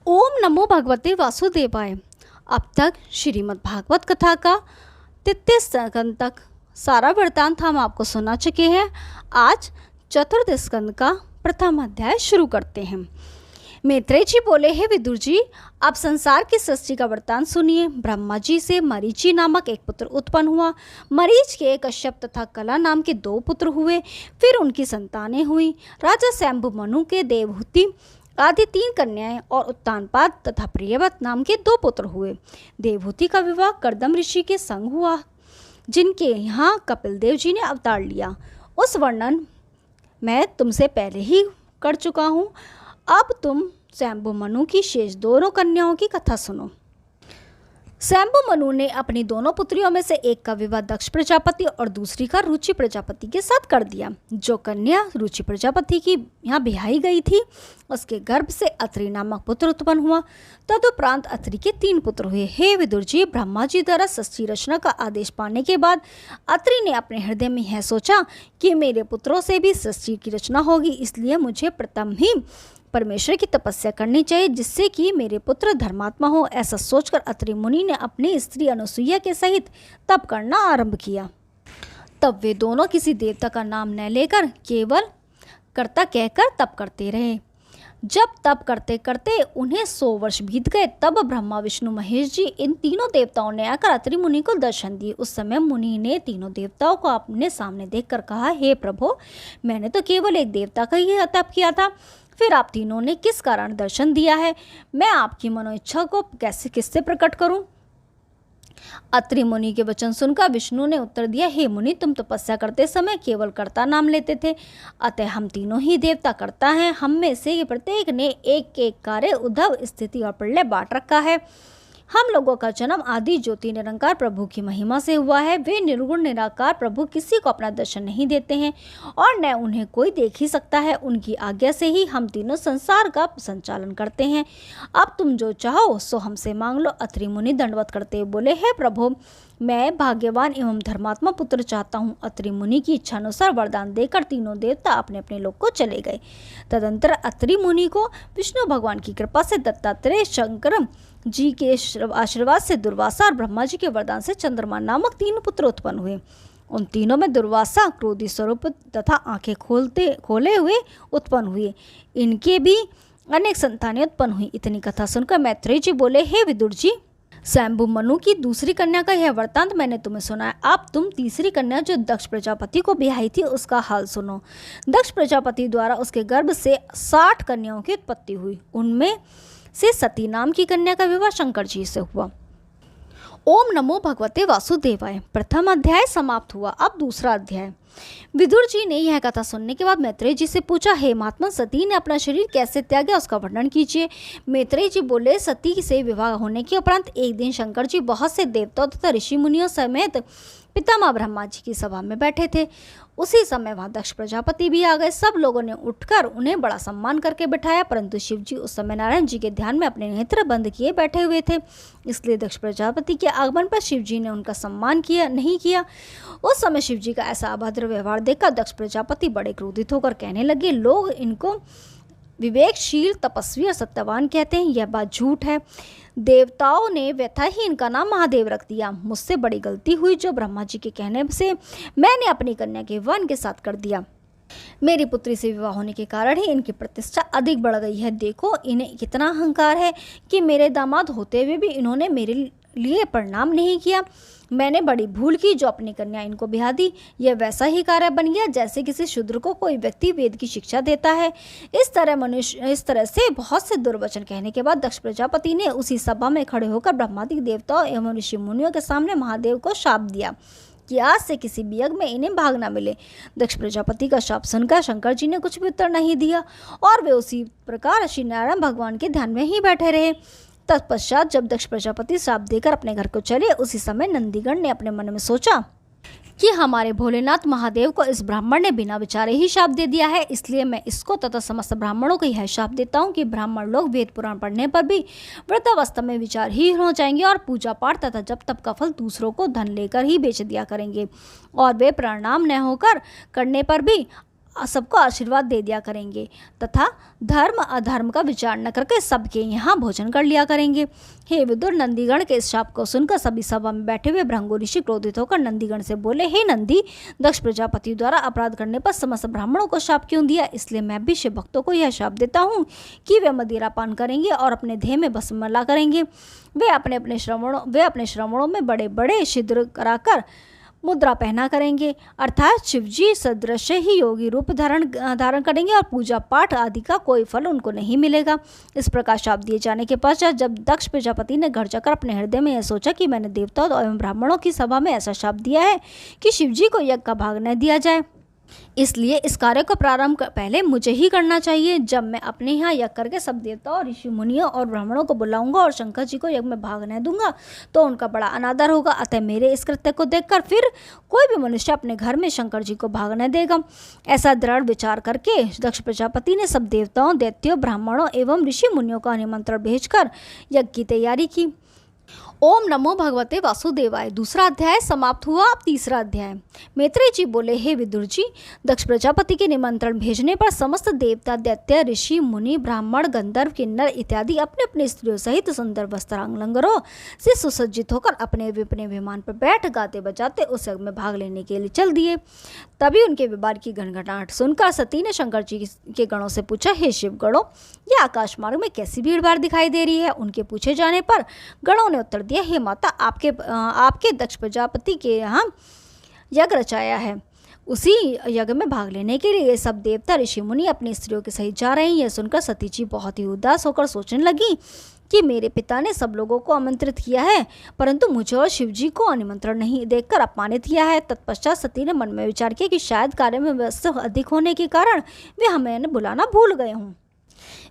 ओम नमो भगवते वासुदेवाय। अब तक श्रीमद् भागवत कथा का 33 स्कंद तक सारा वृत्तांत हम आपको सुना चुके हैं। आज चतुर्थ स्कंद का प्रथम अध्याय शुरू करते हैं। मैत्रेय जी बोले, हे विदुर जी, आप संसार की सृष्टि का वृत्तांत सुनिए। ब्रह्मा जी से मरीचि नामक एक पुत्र उत्पन्न हुआ। मरीच के कश्यप तथा कला नाम के 2 पुत्र हुए। फिर उनकी संतानें हुई। राजा शंभु मनु के देवहूति आदि 3 कन्याएं और उत्तानपाद तथा प्रियव्रत नाम के 2 पुत्र हुए। देवहूति का विवाह कर्दम ऋषि के संग हुआ, जिनके यहाँ कपिल देव जी ने अवतार लिया। उस वर्णन मैं तुमसे पहले ही कर चुका हूँ। अब तुम शंभु मनु की शेष दोनों कन्याओं की कथा सुनो। शंभु मनु ने अपनी दोनों पुत्रियों में से एक का विवाह दक्ष प्रजापति और दूसरी का रुचि प्रजापति के साथ कर दिया। जो कन्या रुचि प्रजापति की यहाँ ब्याही गई थी, उसके गर्भ से अत्रि नामक पुत्र उत्पन्न हुआ। तदुपरांत अत्रि के 3 पुत्र हुए। हे विदुर जी, ब्रह्मा जी द्वारा सृष्टि रचना का आदेश पाने के बाद अत्रि ने अपने हृदय में यह सोचा कि मेरे पुत्रों से भी सृष्टि की रचना होगी, इसलिए मुझे प्रथम ही परमेश्वर की तपस्या करनी चाहिए, जिससे कि मेरे पुत्र धर्मात्मा हो। ऐसा सोचकर अत्रि मुनि ने अपनी स्त्री अनुसुईया के सहित तप करना आरंभ किया। तब वे दोनों किसी देवता का नाम न लेकर केवल कर्ता कहकर तप करते रहे। जब तप करते करते उन्हें 100 वर्ष बीत गए, तब ब्रह्मा विष्णु महेश जी इन तीनों देवताओं ने आकर अत्रि मुनि को दर्शन दिए। उस समय मुनि ने तीनों देवताओं को अपने सामने देखकर कहा, हे प्रभु, मैंने तो केवल एक देवता का ही तप किया था, फिर आप तीनों ने किस कारण दर्शन दिया है? मैं आपकी मनोइच्छा को कैसे किससे प्रकट करूं? अत्रि मुनि के वचन सुनकर विष्णु ने उत्तर दिया, हे मुनि, तुम तपस्या करते समय केवल कर्ता नाम लेते थे, अतः हम तीनों ही देवता कर्ता हैं। हम में से प्रत्येक ने एक एक कार्य, उद्धव, स्थिति और प्रलय बांट रखा है। हम लोगों का जन्म आदि ज्योति निरंकार प्रभु की महिमा से हुआ है। वे निर्गुण निराकार प्रभु किसी को अपना दर्शन नहीं देते हैं और न उन्हें कोई देख ही सकता है। उनकी आज्ञा से ही हम तीनों संसार का संचालन करते हैं। अब तुम जो चाहो सो हमसे मांग लो। अत्रि मुनि दंडवत करते हुए बोले, हे प्रभु, मैं भाग्यवान एवं धर्मात्मा पुत्र चाहता हूँ। अत्रि मुनि की इच्छा अनुसार वरदान देकर तीनों देवता अपने अपने लोक को चले गए। तदंतर अत्रि मुनि को विष्णु भगवान की कृपा से दत्तात्रेय, शंकर जी के आशीर्वाद से दुर्वासा और ब्रह्मा जी के वरदान से चंद्रमा नामक 3 पुत्र उत्पन्न हुए। उन तीनों में दुर्वासा क्रोधी स्वरूप तथा आंखें खोले हुए उत्पन्न हुए। इनके भी अनेक संतानें उत्पन्न हुई। इतनी कथा सुनकर मैत्रेय जी बोले, हे विदुर जी, शंभु मनु की दूसरी कन्या का यह वृत्तांत मैंने तुम्हें सुनाया। अब तुम तीसरी कन्या जो दक्ष प्रजापति को ब्याही थी, उसका हाल सुनो। दक्ष प्रजापति द्वारा उसके गर्भ से 60 कन्याओं की उत्पत्ति हुई। उनमें से सती नाम की कन्या का विवाह शंकर जी से हुआ। ओम नमो भगवते वासुदेवाय। प्रथम अध्याय समाप्त हुआ। अब दूसरा अध्याय। विदुर जी ने यह कथा सुनने के बाद मैत्रेय जी से पूछा, हे महात्मा, सती ने अपना शरीर कैसे त्यागा, उसका वर्णन कीजिए। मैत्रेय जी बोले, सती से विवाह होने के उपरांत एक दिन शंकर जी बहुत से देवताओं तथा ऋषि मुनियों समेत पितामह ब्रह्मा जी की सभा में बैठे थे। उसी समय वहां दक्ष प्रजापति भी आ गए। सब लोगों ने उठकर उन्हें बड़ा सम्मान करके बिठाया, परंतु शिव जी उस समय नारायण जी के ध्यान में अपने नेत्र बंद किए बैठे हुए थे। इसलिए दक्ष प्रजापति के आगमन पर शिव जी ने उनका सम्मान नहीं किया। उस समय शिव जी का ऐसा अभद्र व्यवहार देखकर दक्ष प्रजापति बड़े क्रोधित होकर कहने लगे, लोग इनको विवेकशील, तपस्वी और सत्यवान कहते हैं, यह बात झूठ है। देवताओं ने व्यथा ही इनका नाम महादेव रख दिया। मुझसे बड़ी गलती हुई, जो ब्रह्मा जी के कहने से मैंने अपनी कन्या के विवाह के साथ कर दिया। मेरी पुत्री से विवाह होने के कारण ही इनकी प्रतिष्ठा अधिक बढ़ गई है। देखो, इन्हें कितना अहंकार है कि मेरे दामाद होते हुए भी इन्होंने मेरे लिए प्रणाम नहीं किया। मैंने बड़ी भूल की जो अपनी कन्या इनको ब्याह दी। यह वैसा ही कार्य बन गया जैसे किसी शूद्र को कोई व्यक्ति वेद की शिक्षा देता है। इस तरह से बहुत से दुर्वचन कहने के बाद दक्ष प्रजापति ने उसी सभा में खड़े होकर ब्रह्मादि देवताओं एवं ऋषि मुनियों के सामने महादेव को शाप दिया कि आज से किसी भी यज्ञ में इन्हें भाग न मिले। दक्ष प्रजापति का शाप सुनकर शंकर जी ने कुछ भी उत्तर नहीं दिया और वे उसी प्रकार श्री नारायण भगवान के ध्यान में ही बैठे रहे। तत्पश्चात जब दक्ष प्रजापति शाप देकर अपने घर को चले, उसी समय नंदीगण ने अपने मन में सोचा कि हमारे भोलेनाथ महादेव को इस ब्राह्मण ने बिना विचारे ही शाप दे दिया है, इसलिए मैं इसको तथा समस्त ब्राह्मणों को यह शाप देता हूँ कि ब्राह्मण लोग वेद पुराण पढ़ने पर भी वृद्धावस्था में विचार ही हो जाएंगे और पूजा पाठ तथा जप तप का फल दूसरों को धन लेकर ही बेच दिया करेंगे और वे प्रणाम न होकर करने पर भी सबको आशीर्वाद दे दिया करेंगे तथा धर्म अधर्म का विचार न करके सबके यहाँ भोजन कर लिया करेंगे। हे विदुर, नंदीगण के इस शाप को सुनकर सभी सभा में बैठे हुए भृंगु ऋषि क्रोधित होकर नंदीगण से बोले, हे नंदी, दक्ष प्रजापति द्वारा अपराध करने पर समस्त ब्राह्मणों को शाप क्यों दिया? इसलिए मैं भी शिव भक्तों को यह शाप देता हूँ कि वे मदिरा पान करेंगे और अपने देह में भस्म मला करेंगे। वे अपने श्रवणों में बड़े बड़े छिद्र कराकर मुद्रा पहना करेंगे, अर्थात शिवजी सदृश ही योगी रूप धारण करेंगे और पूजा पाठ आदि का कोई फल उनको नहीं मिलेगा। इस प्रकार शाप दिए जाने के पश्चात जब दक्ष प्रजापति ने घर जाकर अपने हृदय में यह सोचा कि मैंने देवताओं एवं ब्राह्मणों की सभा में ऐसा शाप दिया है कि शिवजी को यज्ञ का भाग न दिया जाए, इसलिए इस कार्य को प्रारंभ पहले मुझे ही करना चाहिए। जब मैं अपने यहाँ यज्ञ करके सब देवताओं, ऋषि मुनियों और ब्राह्मणों को बुलाऊंगा और शंकर जी को यज्ञ में भाग न दूंगा तो उनका बड़ा अनादर होगा। अतः मेरे इस कृत्य को देखकर फिर कोई भी मनुष्य अपने घर में शंकर जी को भाग न देगा। ऐसा दृढ़ विचार करके दक्ष प्रजापति ने सब देवताओं, दैत्यों, ब्राह्मणों एवं ऋषि मुनियों का निमंत्रण भेजकर यज्ञ की तैयारी की। ओम नमो भगवते वासुदेवाय। दूसरा अध्याय समाप्त हुआ। अब तीसरा अध्याय। मैत्रेय जी बोले, हे विदुर जी, दक्ष प्रजापति के निमंत्रण भेजने पर समस्त देवता, दैत्य, ऋषि मुनि, ब्राह्मण, गंधर्व, किन्नर इत्यादि अपने अपने स्त्रियों सहित सुंदर वस्त्रांगलंगरों से सुसज्जित होकर अपने विमान पर बैठ गाते बजाते उस यज्ञ में भाग लेने के लिए चल दिए। तभी उनके विमान की घनघनाहट सुनकर सती ने शंकर जी के गणों से पूछा, हे शिव गणों, यह आकाश मार्ग में कैसी भीड़ भाड़ दिखाई दे रही है? उनके पूछे जाने पर गणों ने उत्तर दिया, हे माता, आपके दक्ष प्रजापति के यहाँ यज्ञ रचाया है, उसी यज्ञ में भाग लेने के लिए सब देवता, ऋषि मुनि अपनी स्त्रियों के सहित जा रहे हैं। यह सुनकर सती जी बहुत ही उदास होकर सोचने लगी कि मेरे पिता ने सब लोगों को आमंत्रित किया है परंतु मुझे और शिवजी को निमंत्रण नहीं देकर अपमानित किया है। तत्पश्चात सती ने मन में विचार किया कि शायद कार्य में व्यस्त अधिक होने के कारण वे हमें बुलाना भूल गए हों,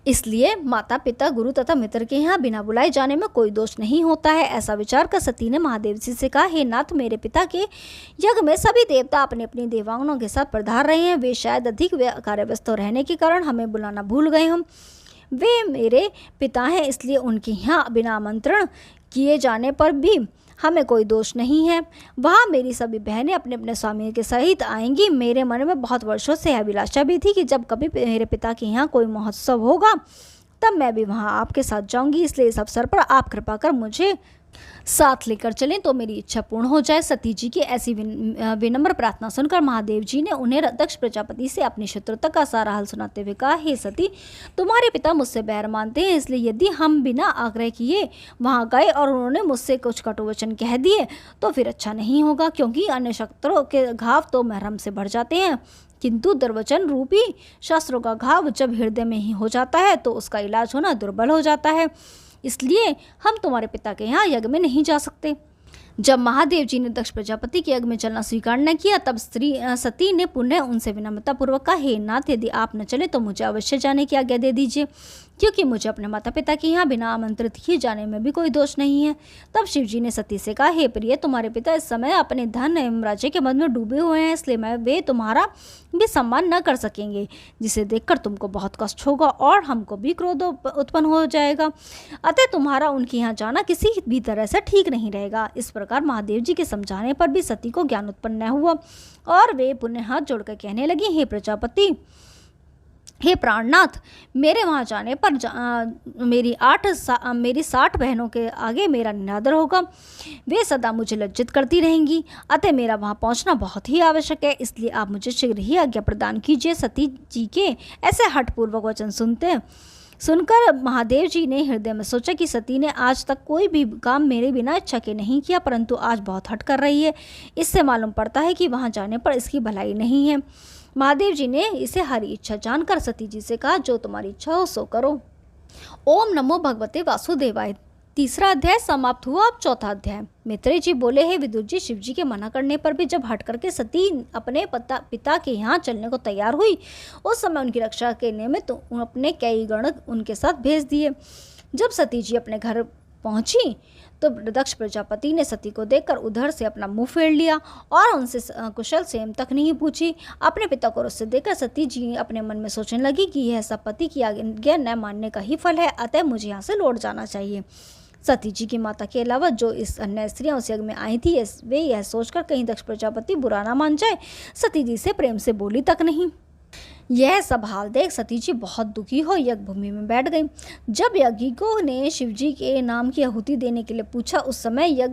इसलिए माता पिता, गुरु तथा मित्र के यहाँ बिना बुलाए जाने में कोई दोष नहीं होता है। ऐसा विचार कर सती ने महादेव जी से कहा, हे नाथ, मेरे पिता के यज्ञ में सभी देवता अपनी अपनी देवांगनों के साथ पधार रहे हैं। वे शायद अधिक कार्यव्यस्त रहने के कारण हमें बुलाना भूल गए हम। वे मेरे पिता हैं, इसलिए उनके यहाँ बिना आमंत्रण किए जाने पर भी हमें कोई दोष नहीं है। वहाँ मेरी सभी बहनें अपने अपने स्वामी के सहित आएंगी। मेरे मन में बहुत वर्षों से अभिलाषा भी थी कि जब कभी मेरे पिता के यहाँ कोई महोत्सव होगा तब मैं भी वहाँ आपके साथ जाऊंगी, इसलिए इस अवसर पर आप कृपा कर मुझे साथ लेकर चलें तो मेरी इच्छा पूर्ण हो जाए। सती जी की ऐसी विनम्र प्रार्थना सुनकर महादेव जी ने उन्हें दक्ष प्रजापति से अपनी शत्रुता का सारा हाल सुनाते हुए कहा, हे सती, तुम्हारे पिता मुझसे बैर मानते हैं, इसलिए यदि हम बिना आग्रह किए वहाँ गए और उन्होंने मुझसे कुछ कटु वचन कह दिए तो फिर अच्छा नहीं होगा, क्योंकि अन्य शत्रुओं के घाव तो महरम से बढ़ जाते हैं, किंतु दुर्वचन रूपी शास्त्रों का घाव जब हृदय में ही हो जाता है तो उसका इलाज होना दुर्बल हो जाता है। इसलिए हम तुम्हारे पिता के यहाँ यज्ञ में नहीं जा सकते। जब महादेव जी ने दक्ष प्रजापति के यज्ञ में चलना स्वीकार न किया तब सती ने पुनः उनसे विनम्रता पूर्वक कहा, हे नाथ, यदि आप न चले तो मुझे अवश्य जाने की आज्ञा दे दीजिए, क्योंकि मुझे अपने माता पिता के यहाँ बिना आमंत्रित किए जाने में भी कोई दोष नहीं है। तब शिव जी ने सती से कहा, हे प्रिय, तुम्हारे पिता इस समय अपने धन एवं राज्य के मद में डूबे हुए हैं, इसलिए वे तुम्हारा भी सम्मान न कर सकेंगे, जिसे देखकर तुमको बहुत कष्ट होगा और हमको भी क्रोध उत्पन्न हो जाएगा। अतः तुम्हारा उनके यहाँ जाना किसी भी तरह से ठीक नहीं रहेगा। इस प्रकार महादेव जी के समझाने पर भी सती को ज्ञान उत्पन्न न हुआ और वे पुनः हाथ जोड़कर कहने लगी, हे प्रजापति, हे प्राणनाथ, मेरे वहाँ जाने पर मेरी 60 बहनों के आगे मेरा निरादर होगा। वे सदा मुझे लज्जित करती रहेंगी, अतः मेरा वहाँ पहुँचना बहुत ही आवश्यक है, इसलिए आप मुझे शीघ्र ही आज्ञा प्रदान कीजिए। सती जी के ऐसे हठपूर्वक वचन सुनकर महादेव जी ने हृदय में सोचा कि सती ने आज तक कोई भी काम मेरे बिना इच्छा के नहीं किया, परंतु आज बहुत हट कर रही है। इससे मालूम पड़ता है कि वहाँ जाने पर इसकी भलाई नहीं है। महादेव जी ने इसे हरी इच्छा जानकर सती जी से कहा, जो तुम्हारी इच्छा हो सो करो। ओम नमो भगवते वासुदेवाय। तीसरा अध्याय समाप्त हुआ। अब चौथा अध्याय। मैत्रेय जी बोले, हे विदुर जी, शिव जी के मना करने पर भी जब हट करके सती अपने पिता के यहाँ चलने को तैयार हुई, उस समय उनकी रक्षा के निमित्त अपने कई गण उनके साथ भेज दिए। जब सती जी अपने घर पहुंची तो दक्ष प्रजापति ने सती को देखकर उधर से अपना मुंह फेर लिया और उनसे कुशल सेम तक नहीं पूछी। अपने पिता को रुस्से देखकर सती जी अपने मन में सोचने लगी कि यह सब पति की आज्ञा न मानने का ही फल है, अतः मुझे यहाँ से लौट जाना चाहिए। सती जी की माता के अलावा जो इस अन्य स्त्रियां उस यज्ञ में आई थी, वे यह सोचकर कहीं दक्ष प्रजापति बुरा ना मान जाए, सती जी से प्रेम से बोली तक नहीं। यह सब हाल देख सती जी बहुत दुखी हो यज्ञ भूमि में बैठ गई। जब याज्ञिकों ने शिवजी के नाम की आहुति देने के लिए पूछा, उस समय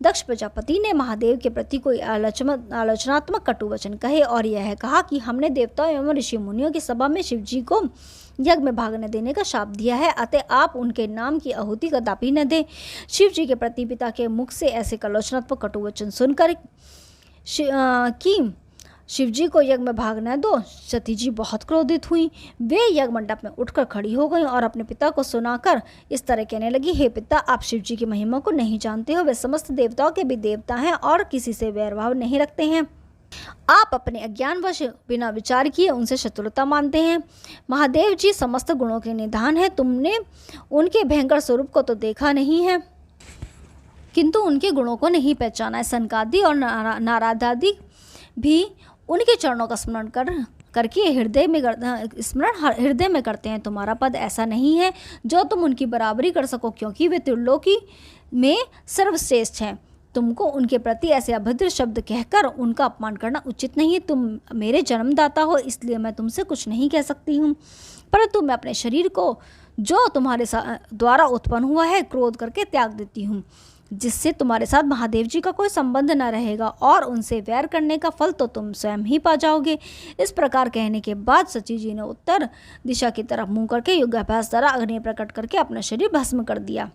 दक्ष प्रजापति ने महादेव के प्रति कोई आलोचनात्मक कटु वचन कहे और यह कहा कि हमने देवताओं एवं ऋषि मुनियों की सभा में शिवजी को यज्ञ में भाग न देने का शाप दिया है, अतः आप उनके नाम की आहुति कदापि न दें। शिवजी के प्रति पिता के मुख से ऐसे आलोचनात्मक कटु वचन सुनकर कि शिवजी को यज्ञ में भाग न दो, सती जी बहुत क्रोधित हुई। वे यज्ञ मंडप में उठकर खड़ी हो गईं और अपने पिता को सुनाकर इस तरह कहने लगी, हे पिता, आप शिवजी की महिमा को नहीं जानते हो। वे समस्त देवताओं के भी देवता हैं और किसी से वैरभाव नहीं रखते हैं। आप अपने अज्ञानवश बिना विचार किए उनसे शत्रुता मानते हैं। महादेव जी समस्त गुणों के निधान है। तुमने उनके भयंकर स्वरूप को तो देखा नहीं है, किंतु उनके गुणों को नहीं पहचाना है। सनकादि और नारदादि भी उनके चरणों का स्मरण करके हृदय में करते हैं। तुम्हारा पद ऐसा नहीं है जो तुम उनकी बराबरी कर सको, क्योंकि वे त्रिलोकी में सर्वश्रेष्ठ हैं। तुमको उनके प्रति ऐसे अभद्र शब्द कहकर उनका अपमान करना उचित नहीं है। तुम मेरे जन्मदाता हो, इसलिए मैं तुमसे कुछ नहीं कह सकती हूँ, परंतु मैं अपने शरीर को जो तुम्हारे द्वारा उत्पन्न हुआ है क्रोध करके त्याग देती हूँ, जिससे तुम्हारे साथ महादेव जी का कोई संबंध न रहेगा और उनसे वैर करने का फल तो तुम स्वयं ही पा जाओगे। इस प्रकार कहने के बाद सची जी ने उत्तर दिशा की तरफ मुंह करके योगाभ्यास द्वारा अग्नि प्रकट करके अपना शरीर भस्म कर दिया।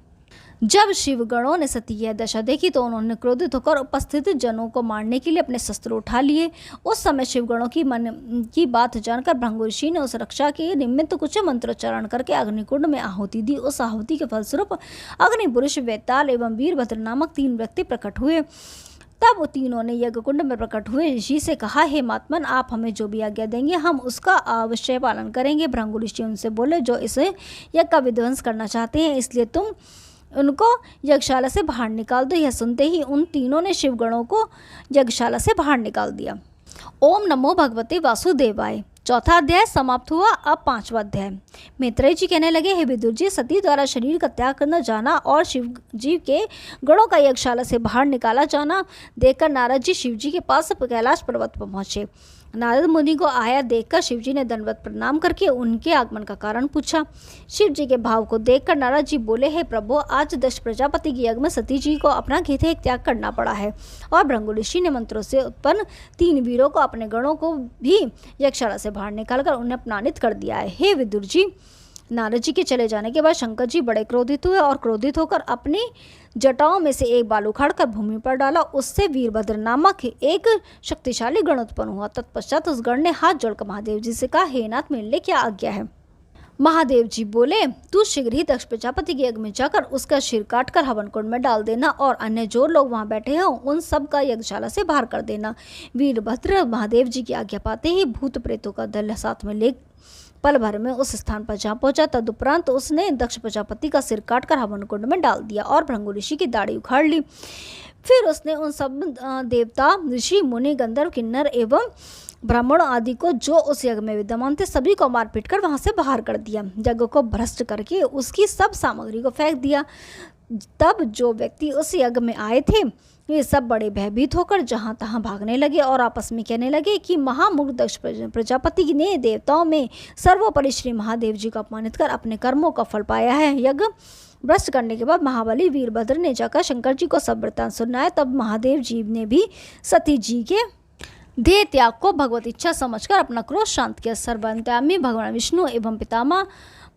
जब शिवगणों ने सती यह दशा देखी तो उन्होंने क्रोधित होकर उपस्थित जनों को मारने के लिए अपने शस्त्र उठा लिए। उस समय शिवगणों की मन की बात जानकर भृंगु ऋषि ने उस रक्षा के निमित्त कुछ मंत्रोच्चारण करके अग्निकुंड में आहुति दी। उस आहुति के फलस्वरूप अग्नि पुरुष, वेताल एवं वीरभद्र नामक 3 व्यक्ति प्रकट हुए। तब तीनों ने यज्ञकुंड में प्रकट हुए ऋषि से कहा, हे महात्मन, आप हमें जो भी आज्ञा देंगे हम उसका अवश्य पालन करेंगे। भृंगु ऋषि उनसे बोले, जो इस यज्ञ का विध्वंस करना चाहते हैं, इसलिए तुम उनको यज्ञशाला से बाहर निकाल दो। यह सुनते ही उन तीनों ने शिवगणों को यज्ञशाला से बाहर निकाल दिया। ओम नमो भगवते वासुदेवाय। चौथा अध्याय समाप्त हुआ। अब 5वां अध्याय। मैत्रेय जी कहने लगे, हे विदुर जी, सती द्वारा शरीर का त्याग करना जाना और शिव जी के गणों का यज्ञशाला से बाहर निकाला जाना देखकर नारद जी शिव जी के पास कैलाश पर्वत पर पहुंचे। नारद मुनि को आया देखकर शिवजी ने दंडवत प्रणाम करके उनके आगमन का कारण पूछा। शिव जी के भाव को देखकर नारद जी बोले, हे प्रभु, आज दक्ष प्रजापति की यज्ञ में सती जी को अपना घेत त्याग करना पड़ा है और भृंगु ऋषि ने मंत्रों से उत्पन्न 3 वीरों को, अपने गणों को भी यज्ञशाला से बाहर निकालकर उन्हें अपमानित कर दिया है। हे विदुर जी, नारद जी के चले जाने के बाद शंकर जी बड़े क्रोधित हुए और क्रोधित होकर अपनी जटाओं में से एक बाल उखाड़कर भूमि पर डाला। उससे वीरभद्र नामक एक शक्तिशाली गण उत्पन्न हुआ। तत्पश्चात उस गण ने हाथ जोड़कर महादेव जी से कहा, हे नाथ, मेरे लिए क्या आज्ञा है। महादेव जी बोले, तू शीघ्र ही दक्ष प्रजापति के यज्ञ में जाकर उसका सिर काटकर हवन कुंड में डाल देना और अन्य जो लोग वहां बैठे हैं उन सब का यज्ञशाला से बाहर कर देना। वीरभद्र महादेव जी की आज्ञा पाते ही भूत प्रेतों का दल साथ में ले पल भर में उस स्थान पर जा पहुंचा। तदुपरांत उसने दक्ष प्रजापति का सिर काटकर हवन कुंड में डाल दिया और भृंगु ऋषि की दाढ़ी उखाड़ ली। फिर उसने उन सब देवता, ऋषि, मुनि, गंधर्व, किन्नर एवं ब्राह्मण आदि को जो उस यज्ञ में विद्यमान थे सभी को मार पीट कर वहां से बाहर कर दिया। यज्ञ को भ्रष्ट करके उसकी सब सामग्री को फेंक दिया। तब जो व्यक्ति उस यज्ञ में आए थे वे सब बड़े भयभीत होकर जहां तहां भागने लगे और आपस में कहने लगे कि महामूर्ख दक्ष प्रजापति ने देवताओं में सर्वोपरि श्री महादेव जी को अपमानित कर अपने कर्मों का फल पाया है। यज्ञ भ्रष्ट करने के बाद महाबली वीरभद्र ने जाकर शंकर जी को सब वृत्तांत सुनाया। तब महादेव जी ने भी सती जी के देह त्याग को भगवत इच्छा समझकर अपना क्रोध शांत किया। सर्वांतयामी भगवान विष्णु एवं पितामह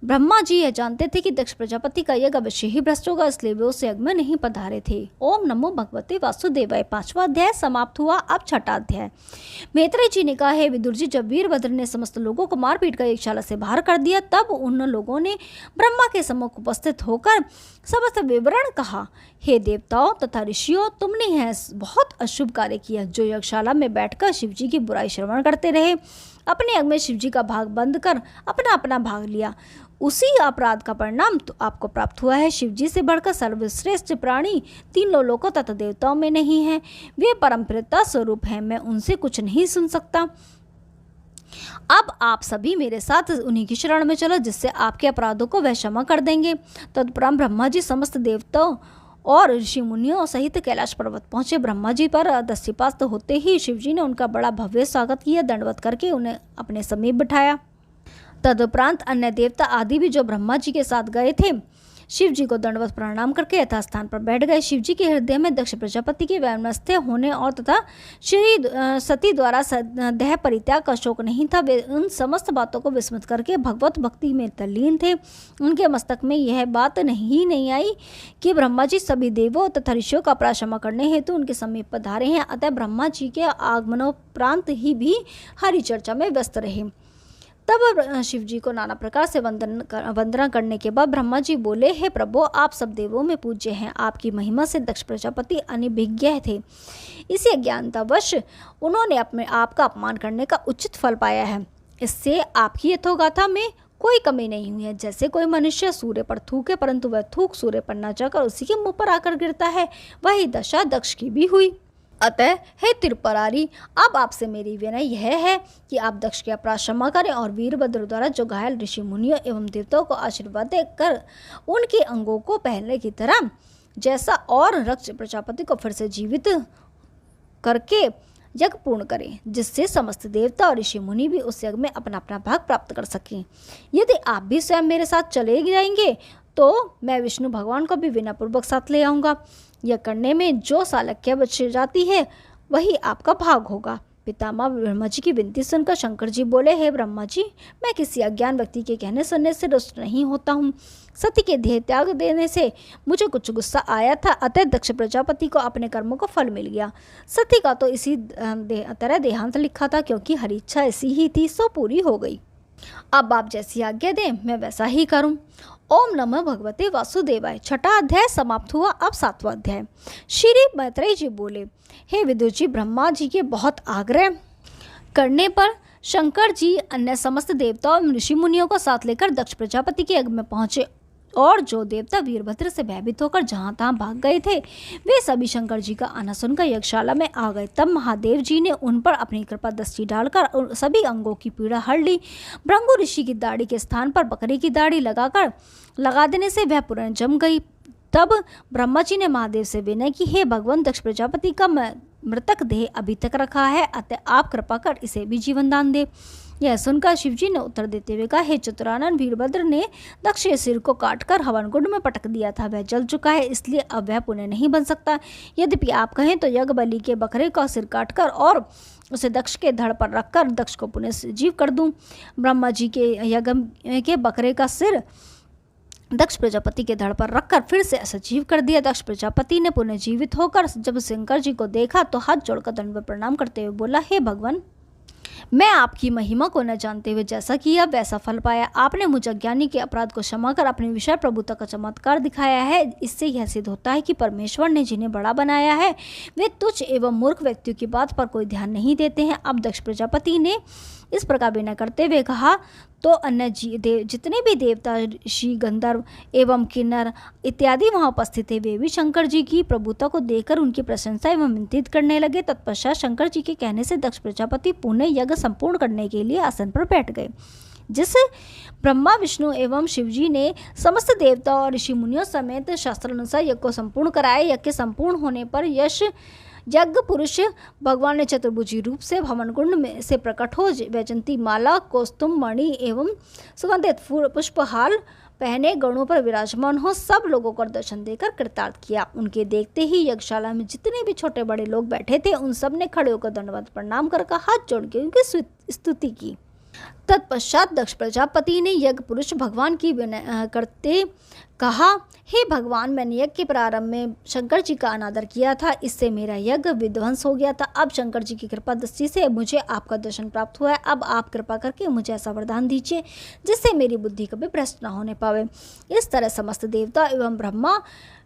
ब्रह्मा जी यह जानते थे कि दक्ष प्रजापति का यज्ञ अवश्य ही भ्रष्ट होगा, इसलिए वे उस यज्ञ में नहीं पधारे थे। ओम नमो भगवते वासुदेवाय। 5वां अध्याय समाप्त हुआ। अब 6ठा अध्याय। मैत्रेय जी ने कहा, हे विदुर जी, जब वीरभद्र ने समस्त लोगों को मार पीट कर यज्ञशाला से बाहर कर दिया तब उन लोगों ने ब्रह्मा के सम्मुख उपस्थित होकर समस्त विवरण कहा। हे देवताओं तथा ऋषियों, तुमने यह बहुत अशुभ कार्य किया जो यज्ञशाला में बैठकर शिवजी की बुराई श्रवण करते रहे। अपने यज्ञ में शिवजी का भाग बंद कर अपना अपना भाग लिया। उसी अपराध का परिणाम तो आपको प्राप्त हुआ है। शिवजी से बढ़कर सर्वश्रेष्ठ प्राणी 3 लोकों तथा देवताओं में नहीं है। वे परमपिता स्वरूप हैं, मैं उनसे कुछ नहीं सुन सकता। अब आप सभी मेरे साथ उन्हीं की शरण में चलो, जिससे आपके अपराधों को वह क्षमा कर देंगे। तदुपरांत ब्रह्मा जी समस्त देवताओं और ऋषि मुनियों सहित कैलाश पर्वत पहुंचे। ब्रह्मा जी पर दृष्टिपात होते ही शिव जी ने उनका बड़ा भव्य स्वागत किया, दंडवत करके उन्हें अपने समीप बिठाया। तदुपरांत अन्य देवता आदि भी जो ब्रह्मा जी के साथ गए थे शिव जी को दंडवत प्रणाम करके यथास्थान पर बैठ गए। शिव जी के हृदय में दक्ष प्रजापति के वैमनस्थ होने और तथा श्री सती द्वारा देह परित्याग का शोक नहीं था। वे उन समस्त बातों को विस्मृत करके भगवत भक्ति में तल्लीन थे। उनके मस्तक में यह बात नहीं आई कि ब्रह्मा जी सभी देवों तथा ऋषियों का प्रार्थना करने हेतु उनके समीप पधारे हैं। अतः ब्रह्मा जी के आगमनोपरांत ही भी हरि चर्चा में व्यस्त रहे। तब शिव जी को नाना प्रकार से वंदना करने के बाद ब्रह्मा जी बोले, हे प्रभु, आप सब देवों में पूज्य हैं। आपकी महिमा से दक्ष प्रजापति अनभिज्ञ थे। इसी अज्ञानतावश उन्होंने अपने आप का अपमान करने का उचित फल पाया है। इससे आपकी यथोगाथा में कोई कमी नहीं हुई है। जैसे कोई मनुष्य सूर्य पर थूके परंतु वह थूक सूर्य पर न जाकर उसी के मुंह पर आकर गिरता है, वही दशा दक्ष की भी हुई। अतः हे त्रिपुरारी, अब आपसे मेरी विनय यह है कि आप दक्ष की अपराध क्षमा करें और वीरभद्र द्वारा जो घायल ऋषि मुनियों एवं देवताओं को आशीर्वाद देकर उनके अंगों को पहले की तरह जैसा और दक्ष प्रजापति को फिर से जीवित करके यज्ञ पूर्ण करें, जिससे समस्त देवता और ऋषि मुनि भी उस यज्ञ में अपना अपना भाग प्राप्त कर सकें। यदि आप भी स्वयं मेरे साथ चले जाएंगे तो मैं विष्णु भगवान को भी विनयपूर्वक साथ ले आऊँगा। यह करने में जो सालक्य बच जाती है वही आपका भाग होगा। पितामह ब्रह्मा जी की विनती सुनकर शंकर जी बोले, हे ब्रह्मा जी, मैं किसी अज्ञान व्यक्ति के कहने सुनने से रुष्ट नहीं होता हूँ। सती के देह त्याग देने से मुझे कुछ गुस्सा आया था, अतः दक्ष प्रजापति को अपने कर्मों का फल मिल गया। सती का तो इसी तरह देहांत लिखा था, क्योंकि हरी इच्छा ऐसी ही थी, सो पूरी हो गई। अब आप जैसी आज्ञा दें मैं वैसा ही करूं। ओम नमः भगवते वासुदेवाय। छठा अध्याय समाप्त हुआ। अब सातवां अध्याय। श्री मैत्रेय जी बोले, हे विदुर जी, ब्रह्मा जी के बहुत आग्रह करने पर शंकर जी अन्य समस्त देवताओं एवं ऋषि मुनियों को साथ लेकर दक्ष प्रजापति के यज्ञ में पहुंचे और जो देवता वीरभद्र से भयभीत होकर जहां तहां भाग गए थे वे सभी शंकर जी का आना सुनकर यज्ञशाला में आ गए। तब महादेव जी ने उन पर अपनी कृपा दृष्टि डालकर सभी अंगों की पीड़ा हर ली। भृगु ऋषि की दाढ़ी के स्थान पर बकरी की दाढ़ी लगा देने से वह पुनः जम गई। तब ब्रह्मा जी ने महादेव से विनय की, हे भगवान, दक्ष प्रजापति का मृतक देह अभी तक रखा है, अतः आप कृपा कर इसे भी जीवन दान दे। यह सुनकर शिव जी ने उत्तर देते हुए कहा, हे चतुरानन, वीरभद्र ने दक्ष के सिर को काटकर हवन कुंड में पटक दिया था। वह जल चुका है, इसलिए अब वह पुनः नहीं बन सकता। यद्यपि आप कहें तो यज्ञ बलि के बकरे का सिर काटकर और उसे दक्ष के धड़ पर रखकर दक्ष को पुनः जीव कर दूं। ब्रह्मा जी के यज्ञ के बकरे का सिर दक्ष प्रजापति के धड़ पर रखकर फिर से सजीव कर दिया। दक्ष प्रजापति ने पुनः जीवित होकर जब शंकर जी को देखा तो हाथ जोड़कर दंडवत प्रणाम करते हुए बोला, हे भगवान, मैं आपकी महिमा को न जानते हुए जैसा किया वैसा फल पाया। आपने मुझ अज्ञानी के अपराध को क्षमा कर अपने विषय प्रभुता का चमत्कार दिखाया है। इससे यह सिद्ध होता है कि परमेश्वर ने जिन्हें बड़ा बनाया है वे तुच्छ एवं मूर्ख व्यक्तियों की बात पर कोई ध्यान नहीं देते हैं। अब दक्ष प्रजापति ने इस प्रकार विनय करते हुए कहा तो अन्य जितने भी देवता, ऋषि, गंधर्व एवं किन्नर इत्यादि वहां उपस्थित थे वे भी शंकर जी की प्रभुता को देखकर उनकी प्रशंसा एवं विनती करने लगे। तत्पश्चात शंकर जी के कहने से दक्ष प्रजापति पुनः यज्ञ संपूर्ण करने के लिए आसन पर बैठ गए। जिससे ब्रह्मा, विष्णु एवं शिव जी ने समस्त देवता और ऋषि मुनियों समेत शास्त्रानुसार यज्ञ को संपूर्ण कराए। यज्ञ के संपूर्ण होने पर यज्ञ पुरुष भगवान ने चतुर्भुजी रूप से हवन कुंड में से प्रकट हो वैजंती माला, कौस्तुभ मणि एवं सुगंधित पुष्पहार पहने गणों पर विराजमान हो सब लोगों को दर्शन देकर कृतार्थ किया। उनके देखते ही यज्ञशाला में जितने भी छोटे बड़े लोग बैठे थे उन सब ने खड़े होकर दंडवत प्रणाम कर हाथ जोड़ के उनकी स्तुति की। तत्पश्चात दक्ष प्रजापति ने यज्ञ पुरुष भगवान की विनय करते कहा, हे भगवान, मैंने यज्ञ के प्रारंभ में शंकर जी का अनादर किया था, इससे मेरा यज्ञ विध्वंस हो गया था। अब शंकर जी की कृपा दृष्टि से मुझे आपका दर्शन प्राप्त हुआ है। अब आप कृपा करके मुझे ऐसा वरदान दीजिए जिससे मेरी बुद्धि कभी भ्रष्ट न होने पावे। इस तरह समस्त देवता एवं ब्रह्मा,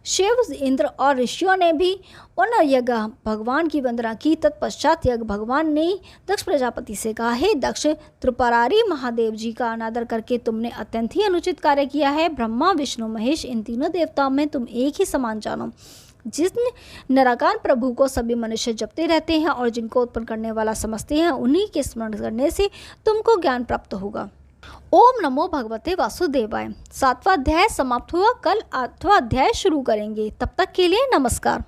शिव, इंद्र और ऋषियों ने भी उन यज्ञ भगवान की वंदना की। तत्पश्चात यज्ञ भगवान ने दक्ष प्रजापति से कहा, हे दक्ष, त्रिपुरारी महादेव जी का अनादर करके तुमने अत्यंत ही अनुचित कार्य किया है। ब्रह्मा, विष्णु, महेश इन तीनों देवताओं में तुम एक ही समान जानो। जिस निराकार प्रभु को सभी मनुष्य जपते रहते हैं और जिनको उत्पन्न करने वाला समझते हैं उन्हीं के स्मरण करने से तुमको ज्ञान प्राप्त होगा। ओम नमो भगवते वासुदेवाय। 7वां अध्याय समाप्त हुआ, कल 8वां अध्याय शुरू करेंगे। तब तक के लिए नमस्कार।